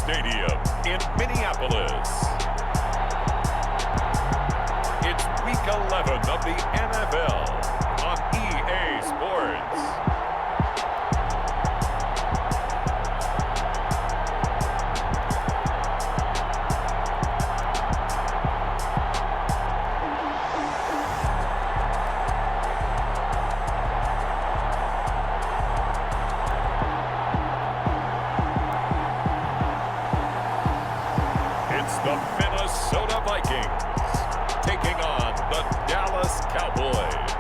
Stadium in Minneapolis. It's Week 11 of the NFL on EA Sports. The Minnesota Vikings taking on the Dallas Cowboys.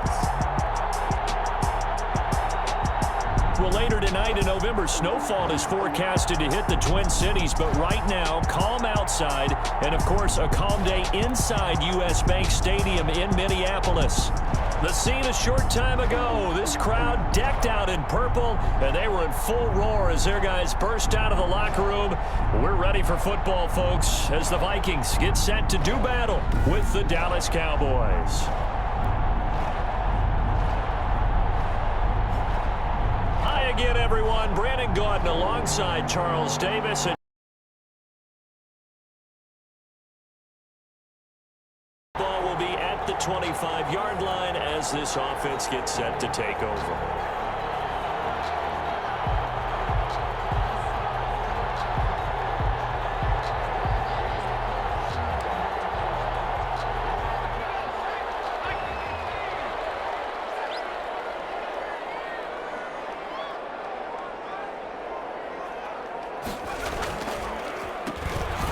Well, later tonight in November, snowfall is forecasted to hit the Twin Cities, but right now, calm outside, and of course, a calm day inside U.S. Bank Stadium in Minneapolis. The scene a short time ago, this crowd decked out in purple, and they were in full roar as their guys burst out of the locker room. We're ready for football, folks, as the Vikings get set to do battle with the Dallas Cowboys. Hi again, everyone. Brandon Gaudin alongside Charles Davis. And ball will be at the 25-yard line as this offense gets set to take over.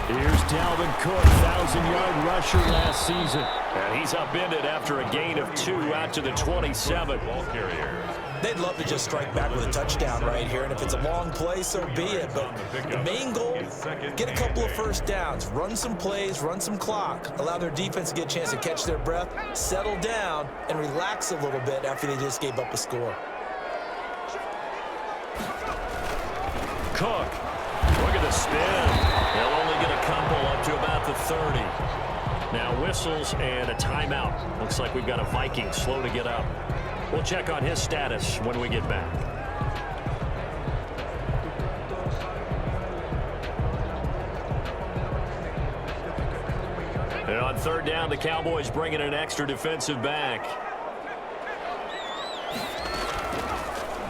Here's Dalvin Cook, 1,000-yard rusher last season. And he's upended after a gain of 2 out to the 27. Ball carrier. They'd love to just strike back with a touchdown right here, and if it's a long play, so be it. But the main goal, get a couple of first downs, run some plays, run some clock, allow their defense to get a chance to catch their breath, settle down, and relax a little bit after they just gave up a score. Cook, look at the spin. They'll only get a couple up to about the 30. Now whistles and a timeout. Looks like we've got a Viking slow to get up. We'll check on his status when we get back. And on third down, the Cowboys bringing an extra defensive back.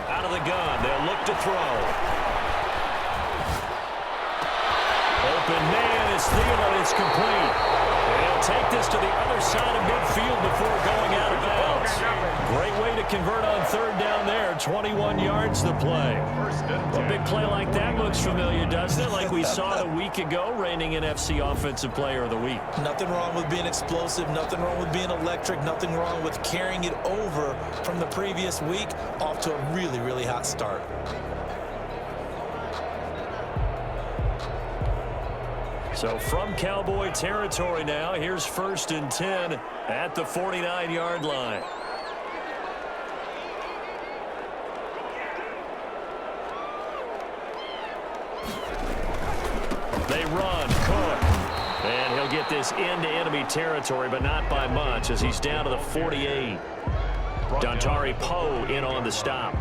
Out of the gun, they'll look to throw. Open man is Thielen. It's complete. They'll take this to the other side of midfield before going out of bounds. Great way to convert on third down there. 21 yards the play. A big play like that looks familiar, doesn't it? Like we saw a week ago, reigning NFC Offensive Player of the Week. Nothing wrong with being explosive. Nothing wrong with being electric. Nothing wrong with carrying it over from the previous week off to a really, really hot start. So from Cowboy territory now, here's 1st and 10 at the 49-yard line. They run, Cook. And he'll get this into enemy territory, but not by much as he's down to the 48. Dontari Poe in on the stop.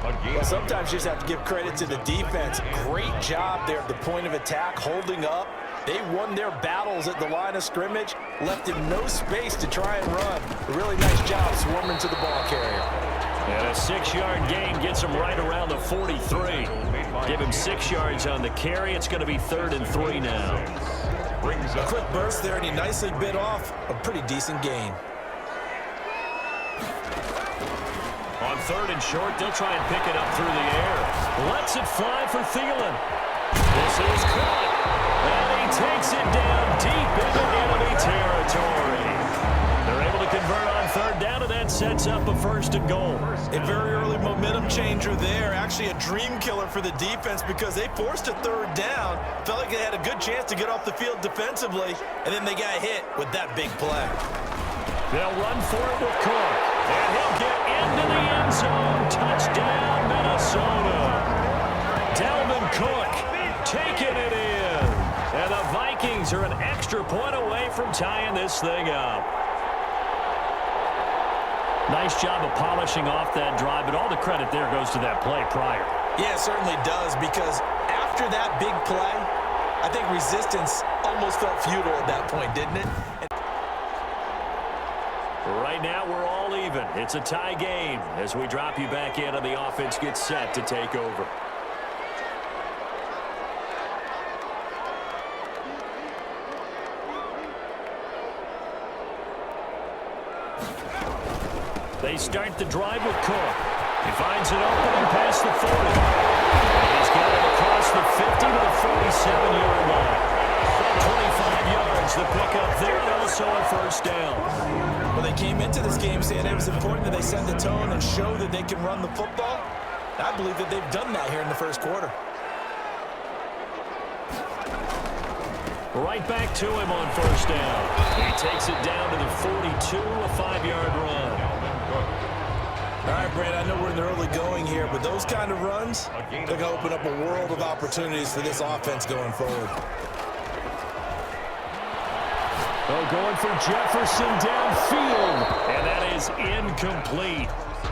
Well, sometimes you just have to give credit to the defense. Great job there at the point of attack, holding up. They won their battles at the line of scrimmage, left him no space to try and run. A really nice job swarming to the ball carrier. And a 6-yard gain gets him right around the 43. Give him 6 yards on the carry. It's going to be 3rd and 3 now. A quick burst there, and he nicely bit off a pretty decent gain. On 3rd and short, they'll try and pick it up through the air. Lets it fly for Thielen. This is caught. And he takes it down deep into enemy territory. They're able to convert on 3rd down, and that sets up a 1st and goal. A very early momentum changer there. Actually a dream killer for the defense because they forced a 3rd down. Felt like they had a good chance to get off the field defensively, and then they got hit with that big play. They'll run for it with Cook. And he'll get into the end zone. Touchdown, Minnesota. Dalvin Cook taking it in. And the Vikings are an extra point away from tying this thing up. Nice job of polishing off that drive, but all the credit there goes to that play prior. Yeah, it certainly does, because after that big play, I think resistance almost felt futile at that point, didn't it? Right now, we're all even. It's a tie game as we drop you back in and the offense gets set to take over. They start the drive with Cook. He finds an opening past the 40. He's got it across the 50 to the 47-yard line. 25 yards, the pickup there, and also a first down. Well, they came into this game saying it was important that they set the tone and show that they can run the football. I believe that they've done that here in the first quarter. Right back to him on first down. He takes it down to the 42, a 5-yard run. All right, Brad, I know we're in the early going here, but those kind of runs, they're going to open up a world of opportunities for this offense going forward. Oh, going for Jefferson downfield, and that is incomplete.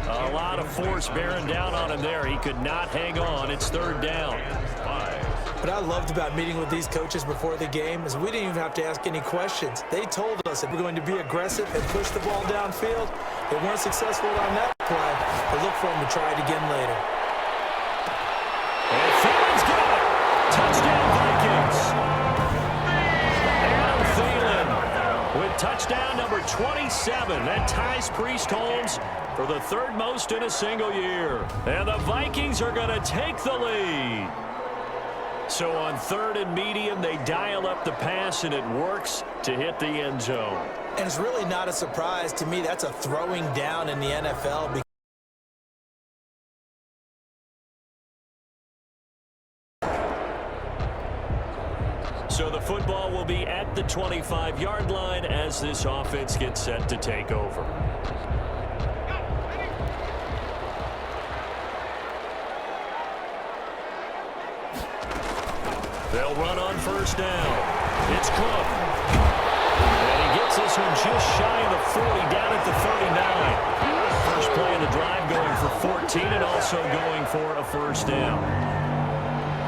A lot of force bearing down on him there. He could not hang on. It's third down. What I loved about meeting with these coaches before the game is we didn't even have to ask any questions. They told us that we're going to be aggressive and push the ball downfield. They weren't successful on that play, but look for them to try it again later. And Thielen's got it. Touchdown, Vikings. Adam Thielen with touchdown number 27. That ties Priest Holmes for the third most in a single year. And the Vikings are going to take the lead. So on third and medium, they dial up the pass, and it works to hit the end zone. And it's really not a surprise to me. That's a throwing down in the NFL. So the football will be at the 25-yard line as this offense gets set to take over. They'll run on first down. It's Cook. And he gets this one just shy of the 40, down at the 39. First play of the drive going for 14 and also going for a first down.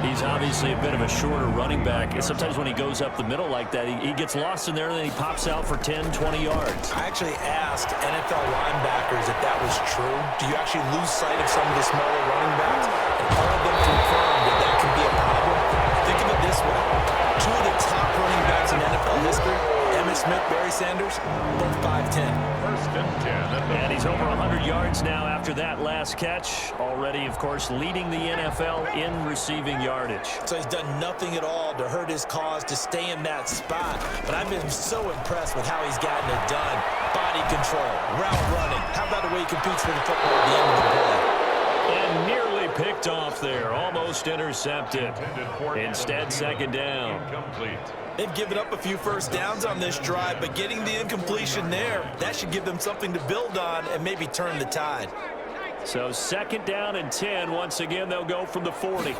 He's obviously a bit of a shorter running back. Sometimes when he goes up the middle like that, he gets lost in there and then he pops out for 10, 20 yards. I actually asked NFL linebackers if that was true. Do you actually lose sight of some of the smaller running backs? And all of them confirmed that that can be a problem. Think of it this way. Two of the top running backs in NFL history, Emmitt Smith, Barry Sanders, both 5'10". First and 10. And he's over 100 yards now after that last catch. Already, of course, leading the NFL in receiving yardage. So he's done nothing at all to hurt his cause to stay in that spot. But I've been so impressed with how he's gotten it done. Body control, route running. How about the way he competes for the football at the end of the play? And nearly picked off there. Almost intercepted. Instead, second down. Incomplete. They've given up a few first downs on this drive, but getting the incompletion there, that should give them something to build on and maybe turn the tide. So second down and 10. Once again, they'll go from the 40.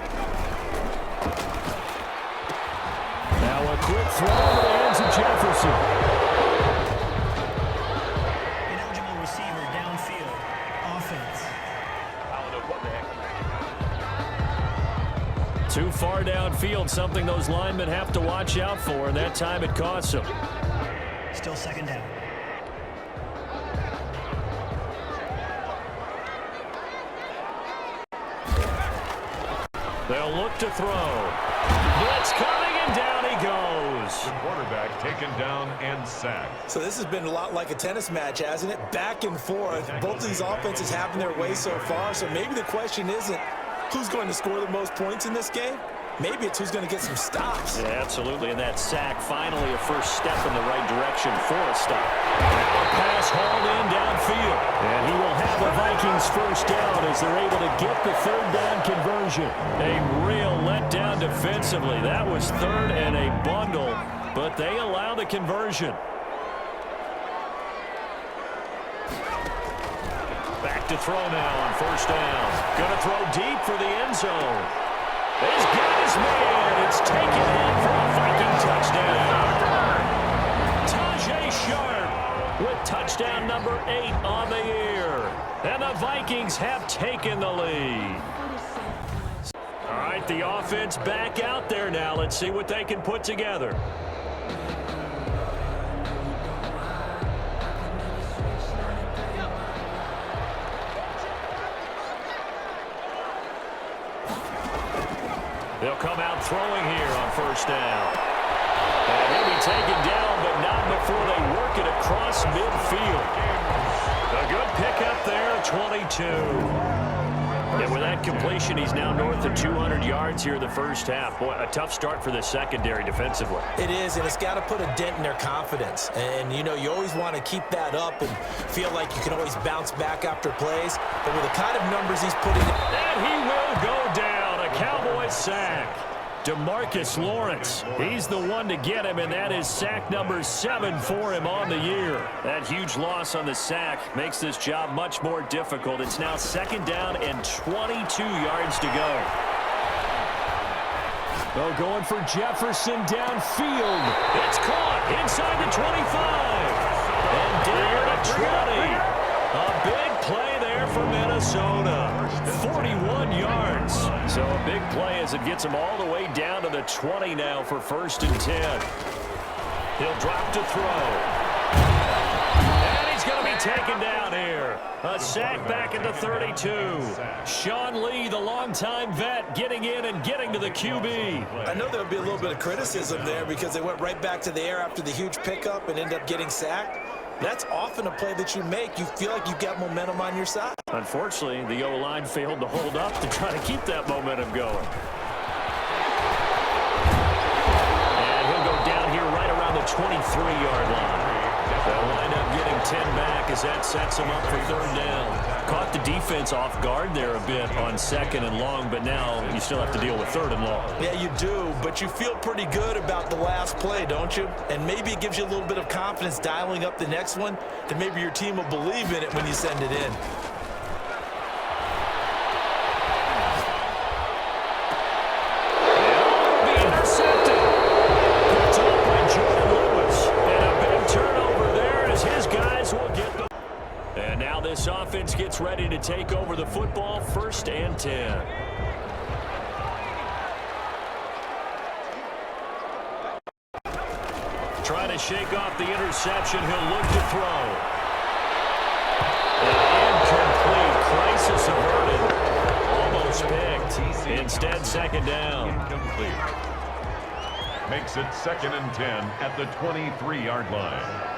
Now a quick throw over the hands of Jefferson. Ineligible receiver downfield. Offense. Too far downfield, something those linemen have to watch out for, and that time it costs them. Still second down. They'll look to throw. Blitz coming, and down he goes. The quarterback taken down and sacked. So this has been a lot like a tennis match, hasn't it? Back and forth. Both of these offenses having their way so far, so maybe the question isn't who's going to score the most points in this game. Maybe it's who's going to get some stops. Yeah, absolutely, and that sack finally a first step in the right direction for a stop. Now a pass hauled in downfield, and he will have the Vikings first down as they're able to get the third down conversion. A real letdown defensively. That was third and a bundle, but they allow the conversion. Back to throw now on first down. Going to throw deep for the end zone. He's got his man. It's taken in for a Viking touchdown. Tajay Sharp with touchdown number 8 on the year. And the Vikings have taken the lead. All right, the offense back out there now. Let's see what they can put together. They'll come out throwing here on first down. And he'll be taken down, but not before they work it across midfield. A good pickup there, 22. And with that completion, he's now north of 200 yards here in the first half. Boy, a tough start for the secondary defensively. It is, and it's got to put a dent in their confidence. And, you know, you always want to keep that up and feel like you can always bounce back after plays. But with the kind of numbers he's putting in. And he will go down. A Cowboys sack. DeMarcus Lawrence, he's the one to get him, and that is sack number 7 for him on the year. That huge loss on the sack makes this job much more difficult. It's now second down and 22 yards to go. Oh, going for Jefferson downfield. It's caught inside the 25. And down at 20. A big play there for Minnesota. 41 yards. So a big play as it gets him all the way down to the 20 now for 1st and 10. He'll drop to throw. And he's going to be taken down here. A sack back at the 32. Sean Lee, the longtime vet, getting in and getting to the QB. I know there'll be a little bit of criticism there because they went right back to the air after the huge pickup and ended up getting sacked. That's often a play that you make. You feel like you've got momentum on your side. Unfortunately, the O-line failed to hold up to try to keep that momentum going. And he'll go down here right around the 23-yard line. They'll wind up getting 10 back as that sets him up for 3rd down. Caught the defense off guard there a bit on 2nd and long, but now you still have to deal with 3rd and long. Yeah, you do, but you feel pretty good about the last play, don't you? And maybe it gives you a little bit of confidence dialing up the next one that maybe your team will believe in it when you send it in. This offense gets ready to take over the football, 1st and 10. Trying to shake off the interception. He'll look to throw. Incomplete. Crisis averted. Almost picked. Instead, 2nd down. Incomplete. Makes it 2nd and 10 at the 23-yard line.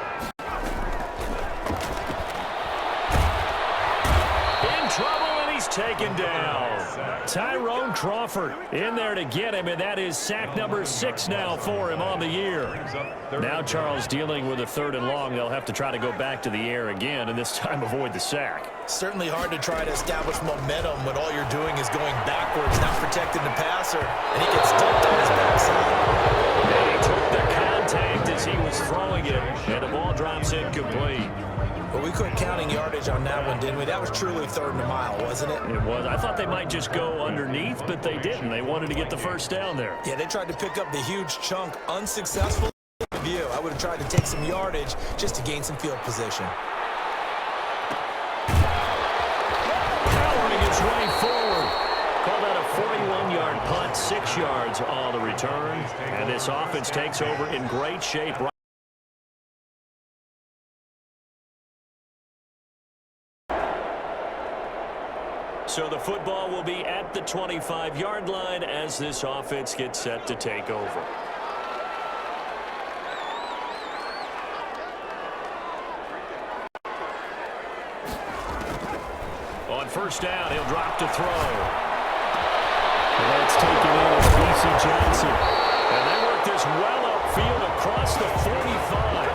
Taken down. Tyrone Crawford in there to get him, and that is sack number 6 now for him on the year. Now Charles dealing with a 3rd and long. They'll have to try to go back to the air again, and this time avoid the sack. Certainly hard to try to establish momentum when all you're doing is going backwards, not protecting the passer, and he gets dumped on his backside. And he took the contact as he was throwing it, and the ball drops incomplete. But we couldn't counting yardage on that one, didn't we? That was truly 3rd and a mile, wasn't it? It was. I thought they might just go underneath, but they didn't. They wanted to get the 1st down there. Yeah, they tried to pick up the huge chunk. Unsuccessful view. I would have tried to take some yardage just to gain some field position. Powering his way forward. Call that a 41-yard punt, 6 yards on the return. And this offense takes over in great shape. So the football will be at the 25-yard line as this offense gets set to take over. On 1st down, he'll drop to throw. And that's taken in as B.C. Johnson. And they work this well upfield across the 45.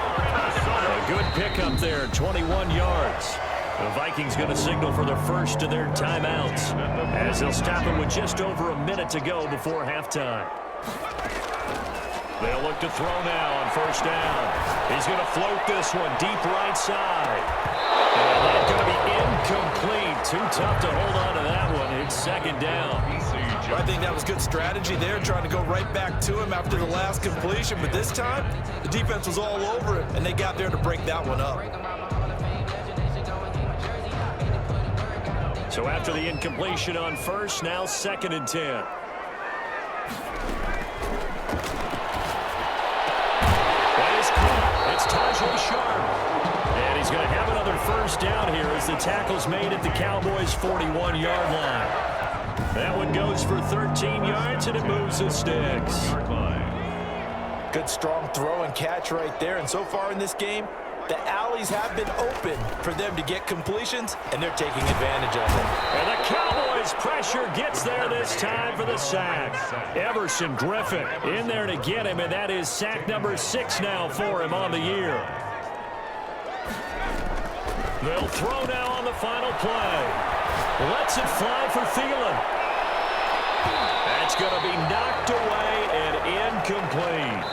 A good pickup there, 21 yards. The Vikings going to signal for the first of their timeouts as they'll stop it with just over a minute to go before halftime. They'll look to throw now on 1st down. He's going to float this one deep right side. And that's going to be incomplete. Too tough to hold on to that one. It's 2nd down. I think that was good strategy there, trying to go right back to him after the last completion. But this time, the defense was all over it, and they got there to break that one up. So after the incompletion on 1st, now 2nd and 10. going to have another first down here as the tackle's made at the Cowboys' 41-yard line. That one goes for 13 yards, and it moves the sticks. Good strong throw and catch right there. And so far in this game, the alleys have been open for them to get completions, and they're taking advantage of it. And the Cowboys' pressure gets there this time for the sack. Everson Griffin in there to get him, and that is sack number 6 now for him on the year. They'll throw now on the final play. Lets it fly for Thielen. That's going to be knocked away and incomplete.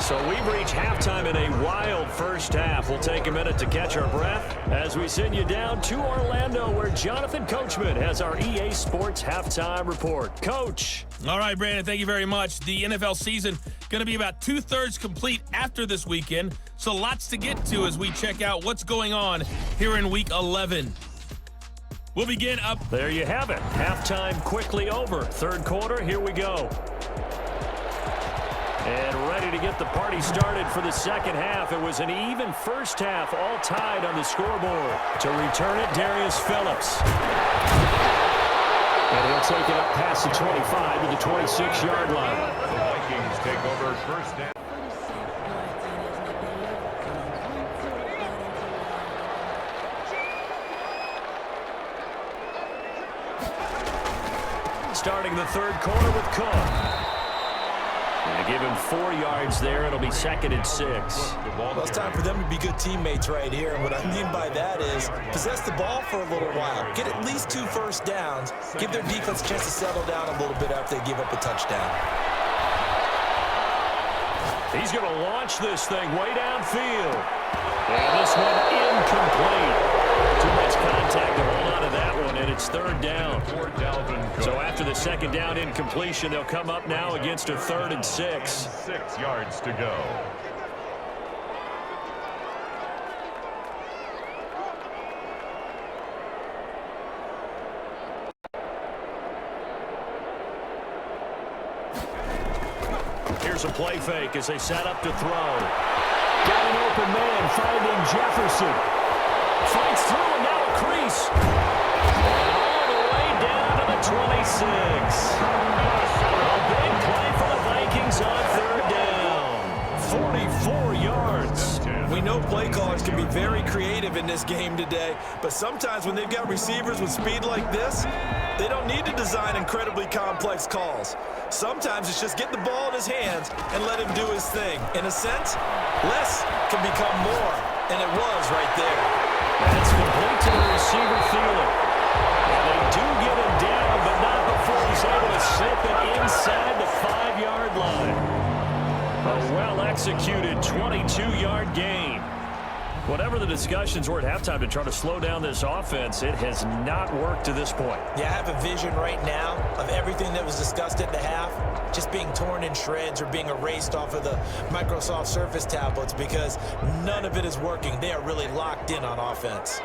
So we've reached halftime in a wild first half. We'll take a minute to catch our breath as we send you down to Orlando, where Jonathan Coachman has our EA Sports halftime report. Coach. All right, Brandon, thank you very much. The NFL season going to be about 2/3 complete after this weekend, so lots to get to as we check out what's going on here in Week 11. We'll begin up. There you have it. Halftime quickly over. Third quarter, here we go. And ready to get the party started for the second half. It was an even first half, all tied on the scoreboard. To return it, Darius Phillips. And he'll take it up past the 25 to the 26-yard line. The Vikings take over first down. Starting the third quarter with Cook. They give him 4 yards there. It'll be 2nd and 6. Well, it's time for them to be good teammates right here. And what I mean by that is possess the ball for a little while. Get at least 2 first downs. Give their defense a chance to settle down a little bit after they give up a touchdown. He's going to launch this thing way downfield. And this one incomplete. Too much contact to hold on to that one, and it's 3rd down. So after the 2nd down incompletion, they'll come up now against a 3rd and 6. 6 yards to go. Here's a play fake as they set up to throw. Got an open man finding Jefferson. Fights through and now a crease. And all the way down to the 26. A big play for the Vikings on 3rd down. 44 yards. We know play callers can be very creative in this game today, but sometimes when they've got receivers with speed like this, they don't need to design incredibly complex calls. Sometimes it's just get the ball in his hands and let him do his thing. In a sense, less can become more, and it was right there. That's complete to the receiver, Thielen. And they do get him down, but not before he's able to slip it inside the 5-yard line. A well-executed 22-yard gain. Whatever the discussions were at halftime to try to slow down this offense, it has not worked to this point. Yeah, I have a vision right now of everything that was discussed at the half just being torn in shreds or being erased off of the Microsoft Surface tablets because none of it is working. They are really locked in on offense.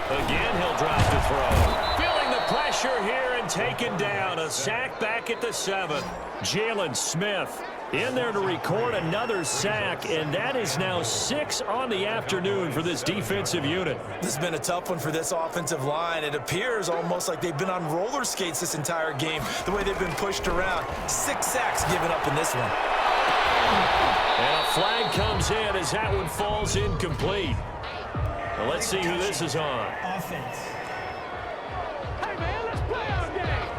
Again, he'll drive to throw. Feeling the pressure here and taken down. A sack back at the 7th. Jalen Smith in there to record another sack, and that is now 6 on the afternoon for this defensive unit. This has been a tough one for this offensive line. It appears almost like they've been on roller skates this entire game, the way they've been pushed around. 6 sacks given up in this one. And a flag comes in as that one falls incomplete. Well, let's see who this is on. Offense. Hey, man, let's play our game.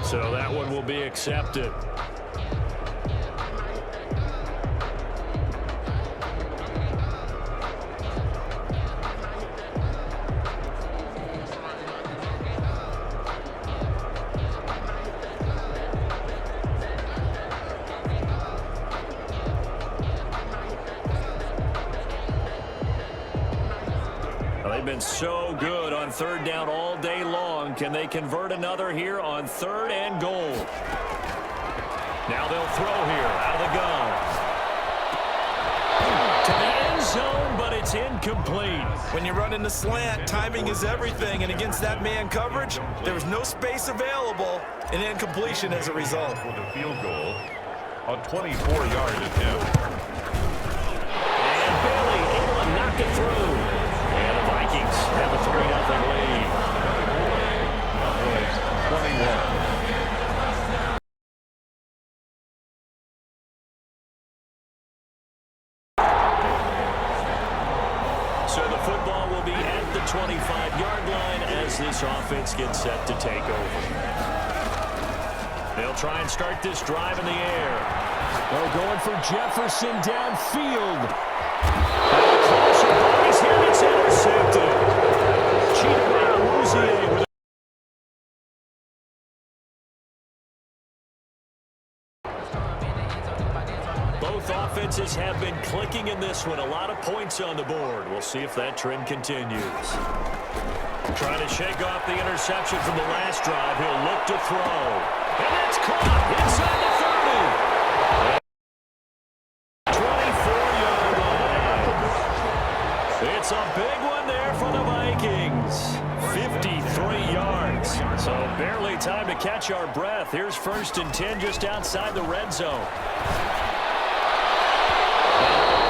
So that one will be accepted. They've been so good on 3rd down all day long. Can they convert another here on 3rd and goal? Now they'll throw here out of the gun. To the end zone, but it's incomplete. When you run in the slant, timing is everything, and against that man coverage, there was no space available, and incompletion as a result. For the field goal, a 24-yard attempt. And Bailey able to knock it through. And the Vikings have a 3-0 lead. 21. So the football will be at the 25-yard line as this offense gets set to take over. They'll try and start this drive in the air. They're going for Jefferson downfield. He's here. It's intercepted. Cheated by Rouzier with both offenses have been clicking in this one. A lot of points on the board. We'll see if that trend continues. Trying to shake off the interception from the last drive. He'll look to throw. And that's caught inside the 30. 24-yard line. It's a big one there for the Vikings. 53 yards. So barely time to catch our breath. Here's 1st and 10 just outside the red zone.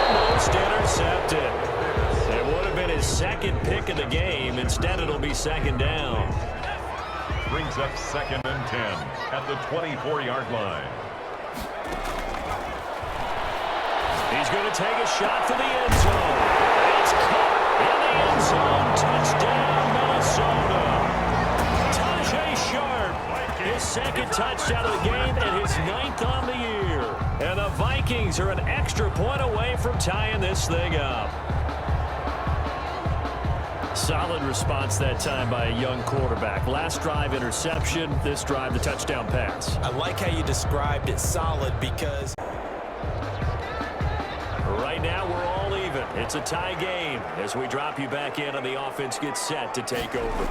Almost intercepted. It would have been his 2nd pick of the game. Instead, it'll be 2nd down. Brings up 2nd and 10 at the 24-yard line. He's going to take a shot for the end zone. It's caught in the end zone. Touchdown, Minnesota. Tajay Sharp, his 2nd touchdown of the game and his 9th on the year. And the Vikings are an extra point away from tying this thing up. Solid response that time by a young quarterback. Last drive, interception. This drive, the touchdown pass. I like how you described it, solid, because right now, we're all even. It's a tie game as we drop you back in and the offense gets set to take over.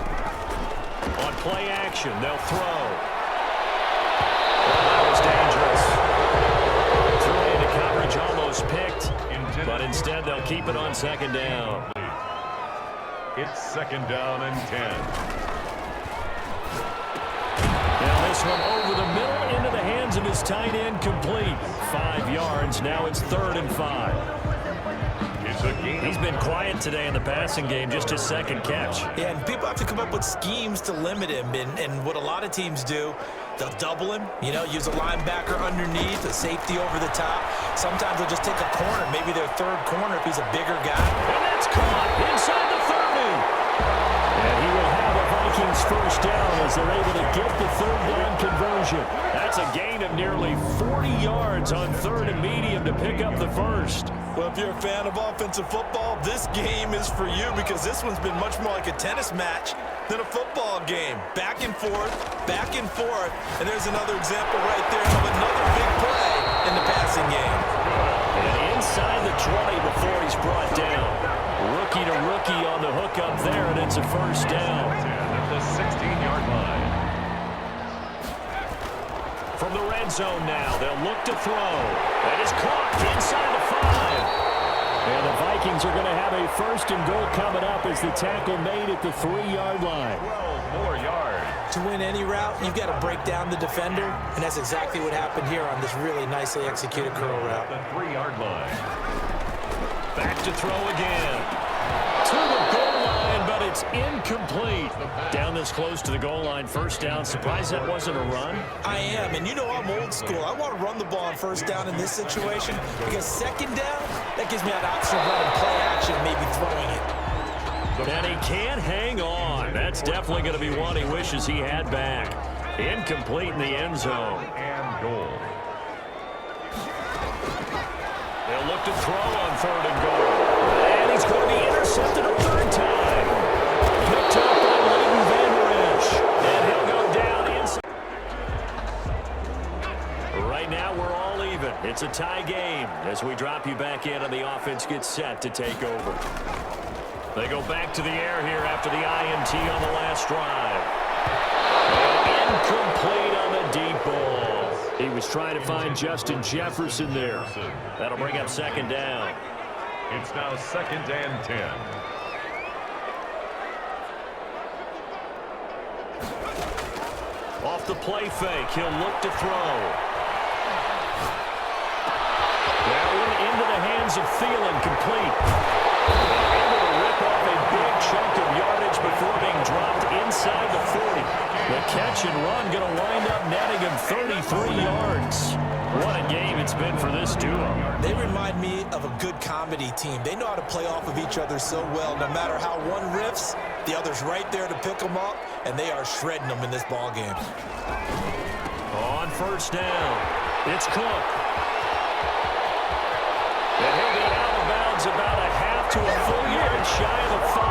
On play action, they'll throw. That was dangerous. Throw into coverage, almost picked, but instead they'll keep it on 2nd down. It's 2nd down and 10. Now this one over the middle into the hands of his tight end, complete. 5 yards. Now it's 3rd and 5. He's been quiet today in the passing game, just his 2nd catch. Yeah, and people have to come up with schemes to limit him. And what a lot of teams do, they'll double him, use a linebacker underneath, a safety over the top. Sometimes they'll just take a corner, maybe their 3rd corner if he's a bigger guy. And that's caught inside the 30. And he will have a Vikings 1st down as they're able to get the 3rd down conversion. That's a gain of nearly 40 yards on 3rd and medium to pick up the 1st. Well, if you're a fan of offensive football, this game is for you because this one's been much more like a tennis match than a football game. Back and forth, and there's another example right there of another big play in the passing game. And inside the 20 before he's brought down. Rookie to rookie on the hook up there, and it's a 1st down. At the 16-yard line. From the red zone now, they'll look to throw. And it's caught inside the 5. And the Vikings are going to have a 1st and goal coming up as the tackle made at the 3-yard line. 12 more yards. To win any route, you've got to break down the defender, and that's exactly what happened here on this really nicely executed curl route. The 3-yard line. Back to throw again. To the goal line, but it's incomplete. Down this close to the goal line, 1st down. Surprised that wasn't a run? I am, and I'm old school. I want to run the ball on 1st down in this situation because 2nd down, that gives me an option of running play action, maybe throwing it. And he can't hang on. That's definitely going to be one he wishes he had back. Incomplete in the end zone. And goal. They'll look to throw on 3rd and goal. And he's going to be intercepted a 3rd time. Picked up by Leighton Vander Esch. And he'll go down inside. Right now, we're all even. It's a tie game as we drop you back in and the offense gets set to take over. They go back to the air here after the INT on the last drive. Incomplete on the deep ball. He was trying to find Justin Jefferson there. That'll bring up 2nd down. It's now 2nd and 10. Off the play fake, he'll look to throw. That one into the hands of Thielen, complete. Able to rip off a big chunk of yardage before being dropped inside the 40. The catch and run going to wind up netting him 33 yards. What a game it's been for this duo. They remind me of a good comedy team. They know how to play off of each other so well. No matter how one riffs, the other's right there to pick them up, and they are shredding them in this ball game. On first down, it's Cook. And he'll be out of bounds about a half to a full yard shy of the 5.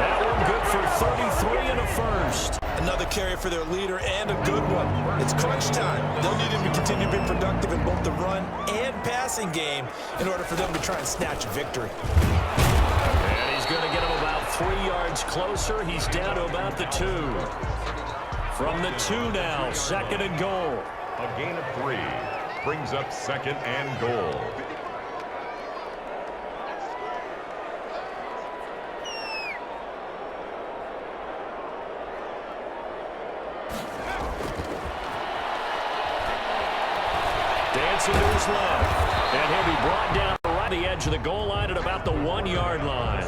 That one good for 33 and a first. Another carry for their leader and a good one. It's crunch time. They'll need him to continue to be productive in both the run and passing game in order for them to try and snatch a victory. And he's going to get him about 3 yards closer. He's down to about the 2. From the 2 now, 2nd and goal. A gain of 3 brings up 2nd and goal. Dancing to his left, and he'll be brought down right the edge of the goal line at about the 1 yard line.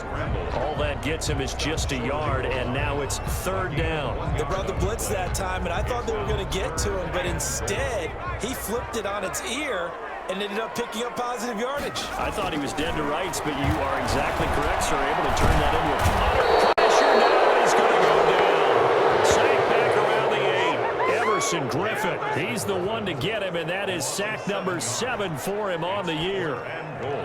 All that gets him is just a yard, and now it's 3rd down. They brought the blitz that time, and I thought they were going to get to him, but instead, he flipped it on its ear and ended up picking up positive yardage. I thought he was dead to rights, but you are exactly correct, sir. Able to turn that into a under pressure. Now he's going to go down. Sack back around the 8. Everson Griffin. He's the one to get him, and that is sack number 7 for him on the year.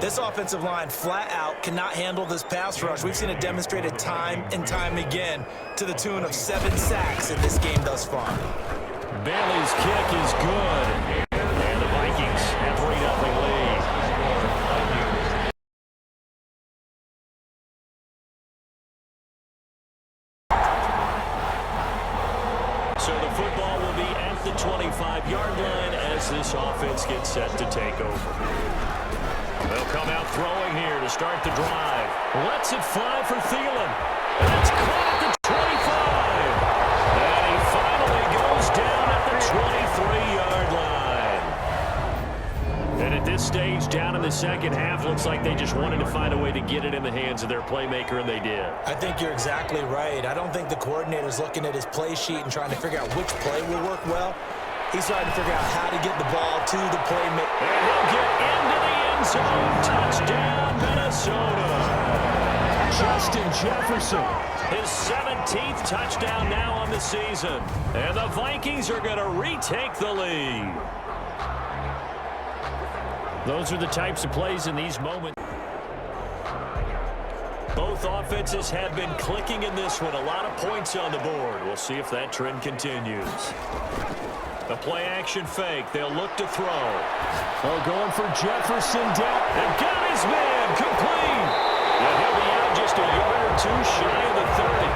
This offensive line flat out cannot handle this pass rush. We've seen it demonstrated time and time again to the tune of 7 sacks in this game thus far. Bailey's kick is good. And the Vikings have 3-0 lead. So the football will be at the 25-yard line as this offense gets set to take over. They'll come out throwing here to start the drive. Lets it fly for Thielen. And it's caught at the 25. And he finally goes down at the 23-yard line. And at this stage, down in the second half, looks like they just wanted to find a way to get it in the hands of their playmaker, and they did. I think you're exactly right. I don't think the coordinator's looking at his play sheet and trying to figure out which play will work well. He's trying to figure out how to get the ball to the playmaker. And he'll get into the end zone. Touchdown, Minnesota. Justin Jefferson, his 17th touchdown now on the season. And the Vikings are going to retake the lead. Those are the types of plays in these moments. Both offenses have been clicking in this one. A lot of points on the board. We'll see if that trend continues. The play-action fake. They'll look to throw. Oh, going for Jefferson down. And got his man. Complete. And he'll be out just a yard or 2 shy of the 30.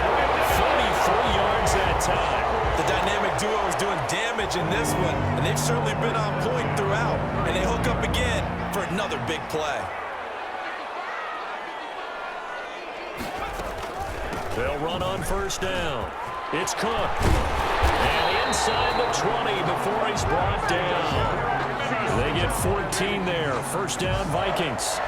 43 yards that time. The dynamic duo is doing damage in this one, and they've certainly been on point throughout. And they hook up again for another big play. They'll run on first down. It's Cook. And inside the 20 before he's brought down. They get 14 there. First down, Vikings.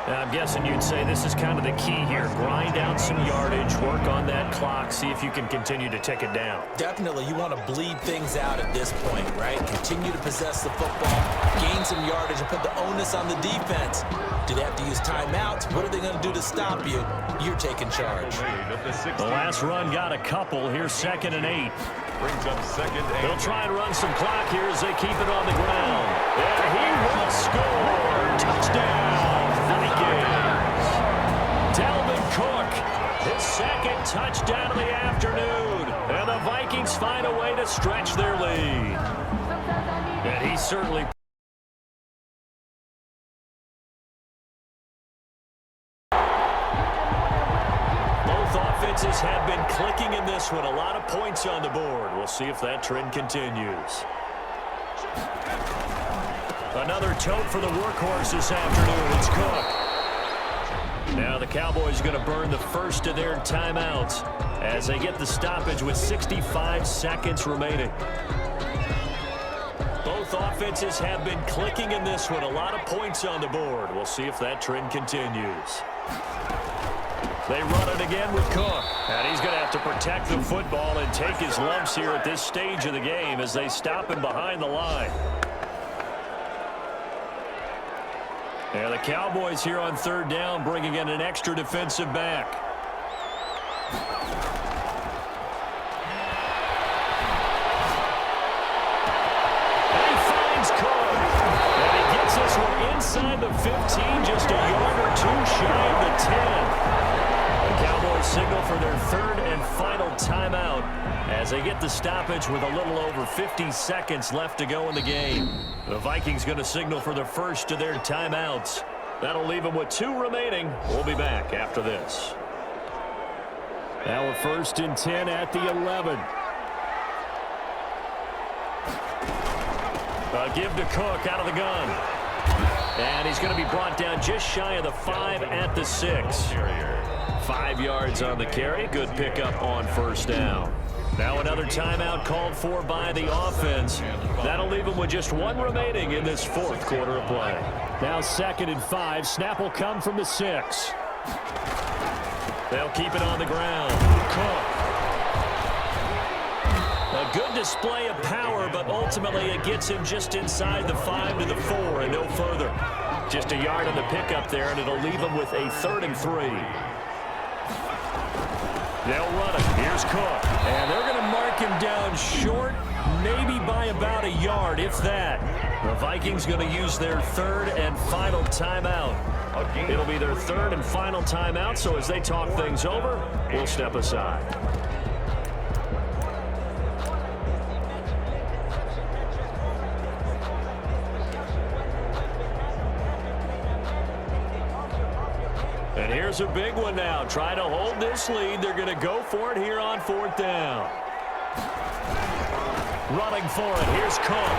Now, I'm guessing you'd say this is kind of the key here. Grind out some yardage, work on that clock, see if you can continue to tick it down. Definitely, you want to bleed things out at this point, right? Continue to possess the football, gain some yardage, and put the onus on the defense. Do they have to use timeouts? What are they going to do to stop you? You're taking charge. The last run got a couple. Here's 2nd and 8. Brings up 2nd and They'll try and run some clock here as they keep it on the ground. And he will score. Touchdown, Vikings. Dalvin Cook, his 2nd touchdown of the afternoon. And the Vikings find a way to stretch their lead. And he certainly... Offenses have been clicking in this one. A lot of points on the board. We'll see if that trend continues. Another tote for the workhorse this afternoon. It's Cook. Cowboys going to burn the first of their timeouts as they get the stoppage with 65 seconds remaining. Both offenses have been clicking in this one. A lot of points on the board. We'll see if that trend continues. They run it again with Cook. And he's going to have to protect the football and take his lumps here at this stage of the game as they stop him behind the line. And the Cowboys here on third down bringing in an extra defensive back. And he finds Cook. And he gets this one inside the 15, just a yard or two shy of the 10. The Cowboys signal for their third and final timeout as they get the stoppage with a little over 50 seconds left to go in the game. The Vikings going to signal for the first of their timeouts. That'll leave them with 2 remaining. We'll be back after this. Now we're 1st and 10 at the 11. A give to Cook out of the gun. And he's going to be brought down just shy of the 5 at the 6. 5 yards on the carry. Good pickup on first down. Now another timeout called for by the offense. That'll leave them with just 1 remaining in this 4th quarter of play. Now 2nd and 5. Snap will come from the 6. They'll keep it on the ground. Cook. A good display of power, but ultimately it gets him just inside the 5 to the 4 and no further. Just a yard on the pickup there, and it'll leave him with a 3rd and 3. They'll run it. Here's Cook. And they're going to mark him down short, maybe by about a yard, if that. The Vikings going to use their 3rd and final timeout. It'll be their 3rd and final timeout, so as they talk things over, we'll step aside. And here's a big one now. Trying to hold this lead. They're going to go for it here on 4th down. Running for it. Here's Cook.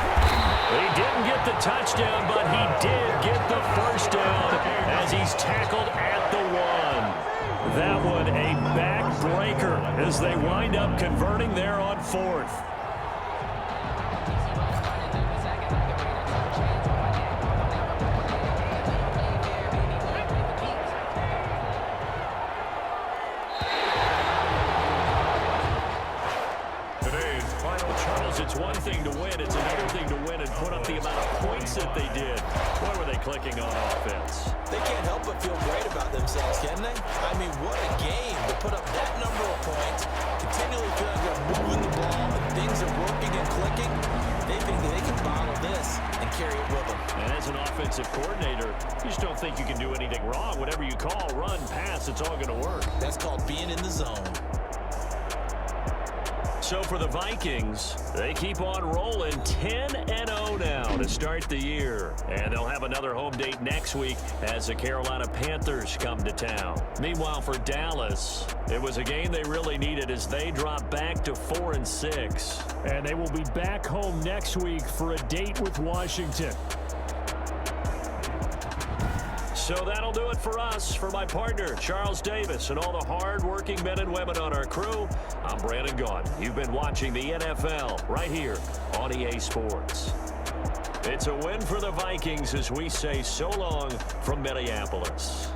He didn't get the touchdown, but he did get the first down as he's tackled at the 1. That one a backbreaker as they wind up converting there on 4th. It's one thing to win. It's another thing to win and put up the amount of points that they did. Boy, were they clicking on offense. They can't help but feel great about themselves, can they? I mean, what a game to put up that number of points, continually feel like they're moving the ball, and things are working and clicking. They think that they can bottle this and carry it with them. And as an offensive coordinator, you just don't think you can do anything wrong. Whatever you call, run, pass, it's all going to work. That's called being in the zone. So for the Vikings, they keep on rolling 10-0 now to start the year. And they'll have another home date next week as the Carolina Panthers come to town. Meanwhile, for Dallas, it was a game they really needed as they drop back to 4-6. And they will be back home next week for a date with Washington. So that'll do it for us. For my partner, Charles Davis, and all the hard-working men and women on our crew, I'm Brandon Gaudin. You've been watching the NFL right here on EA Sports. It's a win for the Vikings as we say so long from Minneapolis.